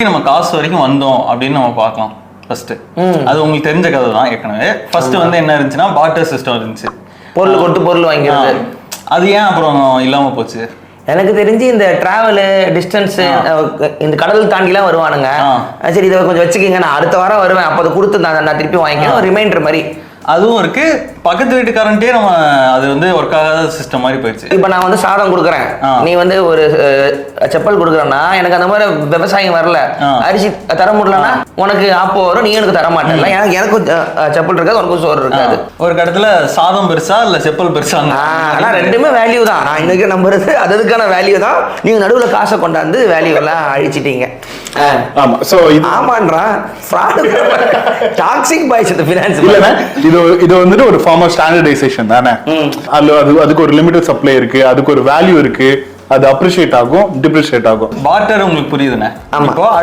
நம்ம காசு வரைக்கும் வந்தோம் அப்படின்னு நம்ம பார்க்கலாம். ஃபர்ஸ்ட் அது உங்களுக்கு தெரிஞ்ச கதை தான். ஏற்கனவே ஃபர்ஸ்ட் வந்து என்ன இருந்துச்சுன்னா பார்ட்டர் சிஸ்டம் இருந்துச்சு. பொருள் கொட்டு பொருள் வாங்கிறது. அது ஏன் அப்புறம் இல்லாம போச்சு? எனக்கு தெரிஞ்சு இந்த டிராவலு டிஸ்டன்ஸ் இந்த கடல் தாண்டிலாம் வருவானுங்க. சரி இதை கொஞ்சம் வச்சுக்கிங்க, நான் அடுத்த வாரம் வருவேன், அப்போ அதை கொடுத்து நான் திருப்பி வாங்கிக்கிறேன், ஒரு ரிமைண்டர் மாதிரி. அதுவும் இருக்கு. பக்கத்து வீட்டுக்காரன்ட்டே நம்ம அது வந்து ஒர்க் ஆகாத சிஸ்டம் மாதிரி போயிடுச்சு. இப்போ நான் வந்து சாதம் கொடுக்குறேன், நீ வந்து ஒரு செப்பல் கொடுக்குறேன்னா எனக்கு அந்த மாதிரி விவசாயம் வரல, அரிசி தர முடியலன்னா உனக்கு ஆப்போ வரும், நீ எனக்கு தர மாட்டேன்ல. எனக்கும் செப்பல் இருக்காது, உனக்கும் சோறு இருக்காது. ஒரு கடத்துல சாதம் பெருசா இல்ல செப்பல் பெருசா? ஆனா ரெண்டுமே வேல்யூ தான். நான் இன்னைக்கு நம்புறது அதுக்கான வேல்யூ தான். நீங்க நடுவுல காசை கொண்டாந்து வேல்யூ எல்லாம் அழிச்சிட்டீங்க. ஆமா. சோ இது ஆமான்றா ஃப்ராட் டாக்ஸிக் பாய்ஸ் இந்த ஃபினான்ஸ். இல்லனா இது வந்துட்டு ஒரு ஃபார்ம் ஆஃப் ஸ்டாண்டர்டைசேஷன் தானே. அதுக்கு ஒரு லிமிட்டட் சப்ளை இருக்கு, அதுக்கு ஒரு வேல்யூ இருக்கு. அது அப்ரிஷியேட் ஆகும், டிப்ரிஷியேட் ஆகும். பார்ட்டர் உங்களுக்கு புரியுதுண்ணே. இப்போ